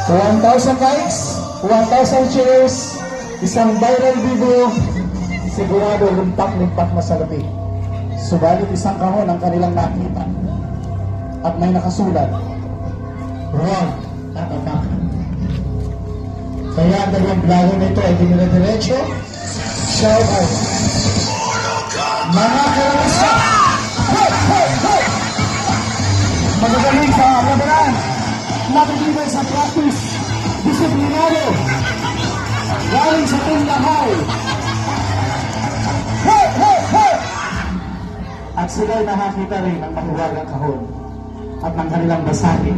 1,000 likes, 1,000 shares, isang viral video, sigurado limpak-limpak na salapi. Subalit isang kahon ang kanilang nakita at may nakasulat, wrong, tatapakan. Kaya ang dalawang vlogger na ito ay dinire-diretso. Shout out. Mga kalamisa! Hey! Hey! Hey! Magagaling sa labanan. Matibay sa practice. Disiplinado. Galing sa tindahay. Hey! Hey! Hey! At sila'y nakakita rin ng mahiwagang kahon at ng kanilang basahin.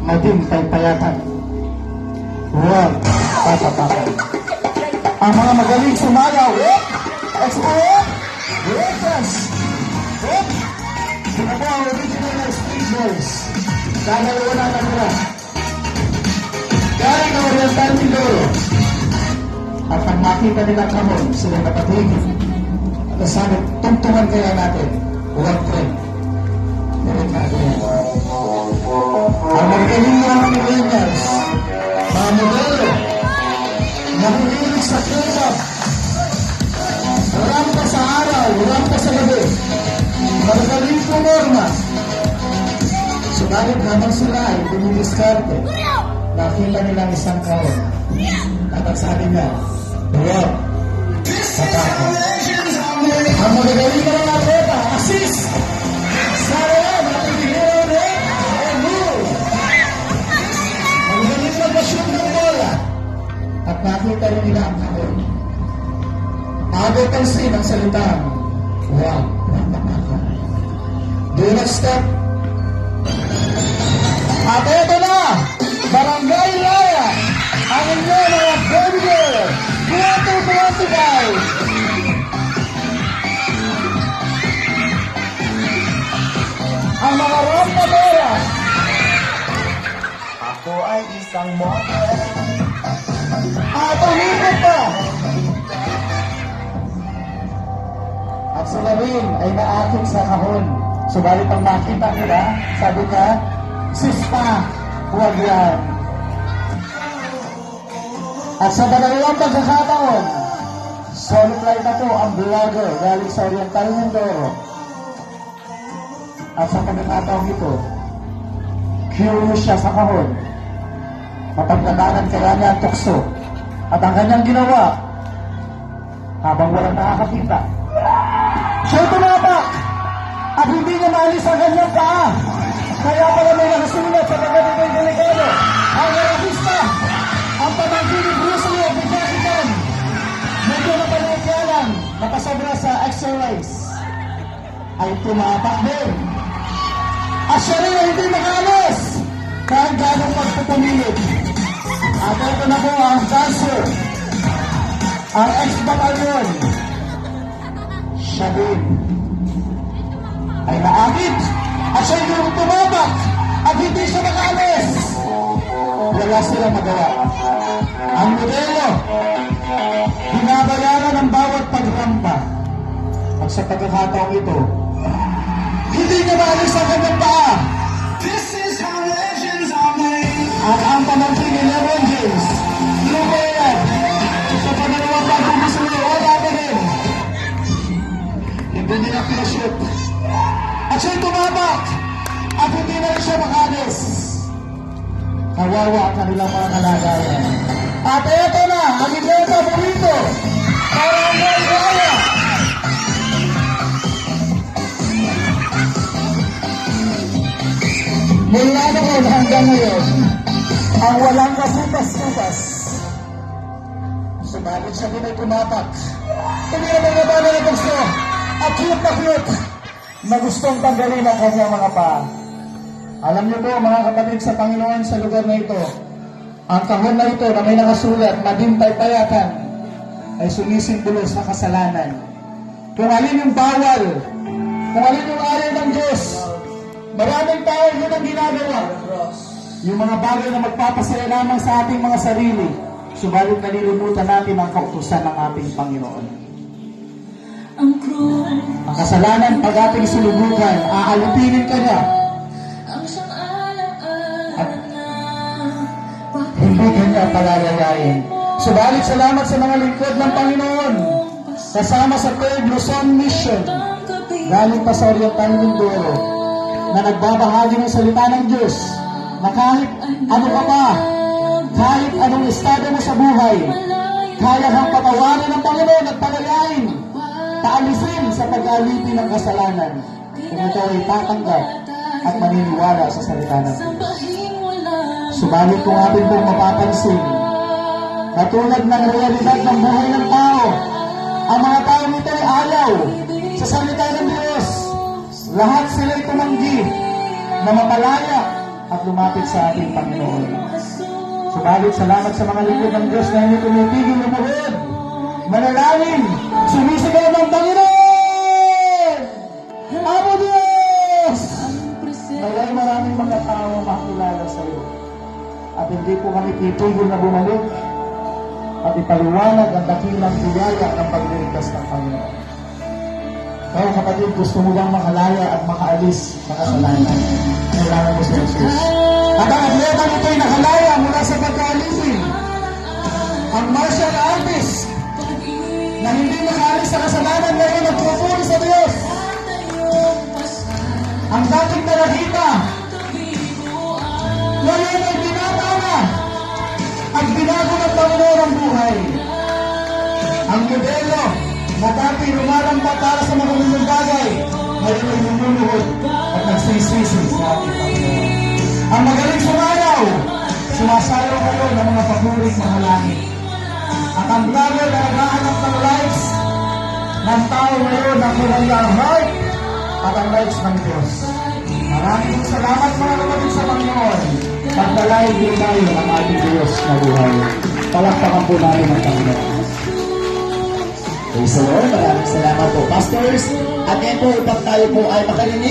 Maging paypayatan. Huwag tatapakan. Ang mga magaling sumayaw. Expert! Directors! Sino po ang original na stage boys? Dadalawa na nila. Galing na Oriental Mindoro. At pag makita nila kamon, sila napatigil. At sabi, tungtungan kaya natin. Huwag friend. Direct natin yan. Ang magaling na mga millennials, mga modelo, nahihilig sa K-pop, rampa sa araw, rampa sa gabi, magaling punorma. Subalit habang sila ay dumidiskarte, nakita nilang isang kahon. At ang sabi niya, huwag tatapakan. Ang magagaling na mga atleta, assist! Saraya, natigilero rin, and move! Magaling na masyong ng bola. At nakita rin nila ang kahon. Agad pansin ang salitang, huwag tatapakan. Do not step. At ito na, Barangay Raya, ang inyo mga baby girl, 2025. Ang mga rampadora. Ako ay isang model. At umikot pa. At sila rin ay naakit sa kahon. Subalit ang makita nila, sabi niya, sista, huwag yan. At sa dalawang pagkakataon, solo flight na po ang vlogger galing sa Oriental Mindoro. At sa pagkakataon ito, curious siya sa kahon. Mapagdadanan kaya niya ang tukso. At ang kanyang ginawa, habang walang nakakakita, siya'y tumapak at hindi niya maalis ang kanyang paa. Kaya pala may nakasulat sa pagkakitay delikado. Ang artista, ang pamangkin ni Bruce Lee at ni Jackie Chan. Medyo napalagyalan, nakasobra sa exercise, ay tumapak din. At siya rin ay hindi makaalis kahit gano'ng pagpupumilid. At ito na po ang dancer, ang ex-batalyon. Siya din ay naakit at siya yung tumabak at hindi siya makaalis. Wala silang magawa. Ang modelo, binabayaran ang bawat pagrampa. At sa pagkakataong ito, hindi niya maalis ang kanyang paa. This is how legends are made. At ang pamangkin ni Lebron James, lumayan sa pangalawang pagpupusulo, wala pa rin. Hindi nila pinashoot. At siya'y tumabak at hindi na rin siya makalis. Kawawa ang kanilang mga kalagayan. At eto na, ang inyong paborito, Barangay Raya. Mula noon hanggang ngayon, ang walang kasupas-supas. Subalit siya din ay tumapak. Hindi naman na ba na gusto at cute na gustong tanggalin ang kanyang mga paa. Alam niyo po mga kapatid sa Panginoon sa lugar na ito, ang kahon na ito na may nakasulat, maging paypayatan, ay sumisimbolo sa kasalanan. Kung alin yung bawal, kung alin yung ayaw ng Diyos, maraming tao yun ang ginagawa. Yung mga bagay na magpapasaya lamang sa ating mga sarili, subalit nalilimutan natin ang kautusan ng ating Panginoon. Ang kasalanan, pag ating sulubukan, aalipinin ka niya. At buhayin. Subalit salamat sa mga lingkod ng Panginoon kasama sa 3rd Luzon Mission galing pa sa Oriental Mindoro na nagbabahagi ng salita ng Diyos na kahit ano ka pa, kahit anong estado mo sa buhay, kaya kang patawarin ng Panginoon at palayain, paalisin sa pag-alipin ng kasalanan kung ito ay tatanggap at maniniwala sa salita ng Diyos. Subalit kung atin pong mapapansin, na tulad ng realidad ng buhay ng tao, ang mga tao nito ay ayaw sa salita ng Diyos. Lahat sila'y tumanggi na mapalaya at lumapit sa ating Panginoon. Subalit salamat sa mga lingkod ng Diyos na hindi tumitigil lumuhod, manalangin, sumisigaw ng Panginoon! Amo Diyos! Naway maraming mga tao makilala sa iyo. At hindi po kami titigil na bumalik at ipaliwanag ang dakilang biyaya ng pagliligtas ng Panginoon. Kaya kapatid, gusto mo bang makalaya at makaalis sa kasalanan? Kailangan mo sa Jesus. At ang atleta nito'y nakalaya mula sa pagkaalipin. Ang martial artist na hindi nakaalis sa kasalanan ngayon nagpupuri sa Diyos. Ang dating nakita ngayon ay binata na at binago ng Panginoon ang buhay. Ang modelo na dati lumalampa para sa mga lumang bagay, ngayon ay lumuluhod at nagsisisi sa ating Panginoon. Ang magaling sumayaw, sumasayaw kayo ng mga paboring mga langit. At ang vlogger na naghahanap ng likes ng tao ngayon na kulay ang heart at ang likes ng Diyos. Maraming salamat mga kapatid sa Panginoon. Pagdalain din tayo ng ating Diyos na buhay. Palakpakan po natin ang Panginoon. Praise the Lord. Maraming salamat po, pastors. At ngayon po, upang tayo po ay makarinig